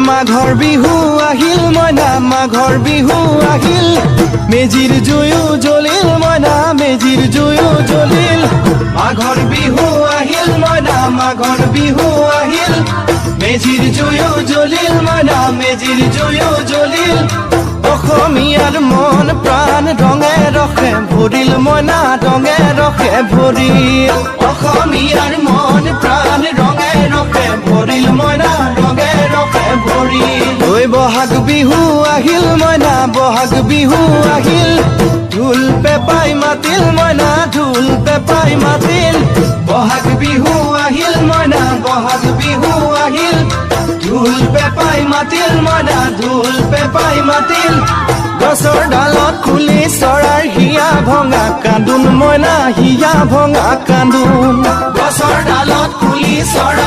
মাঘৰ বিহু আহিল মইনা মাঘৰ বিহু আহিল মেজিৰ জুয়ো জ্বলিল মইনা মেজিৰ জুয়ো জ্বলিল মাঘৰ বিহু আহিল মইনা মাঘৰ বিহু আহিল মেজিৰ জুয়ো জ্বলিল মইনা মেজিৰ জুয়ো জ্বলিল অসমীয়াৰ মন প্ৰাণ ৰঙে ৰসে ভৰিল মইনা ৰঙে ৰসে ভৰিল অসমীয়াৰ মন প্ৰাণ ৰঙে ৰসে ভৰিল মইনা ৰঙে ৰসে ভৰিল ঐ বহাগ বিহু আহিল মইনা বহাগ বিহু আহিল ঢোল পেপাই মাতিল মইনা ঢোল পেপাই মাতিল বহাগ বিহু আহিল মইনা বহাগ বিহু আহিল ঢোল পেপাই মাতিল মইনা ঢোল পেপাই মাতিল গছৰ ডালত খুলি চৰাইৰ হিয়া ভঙা কান্দোন মইনা হিয়া ভঙা কান্দোন গছৰ ডালত খুলি চৰাই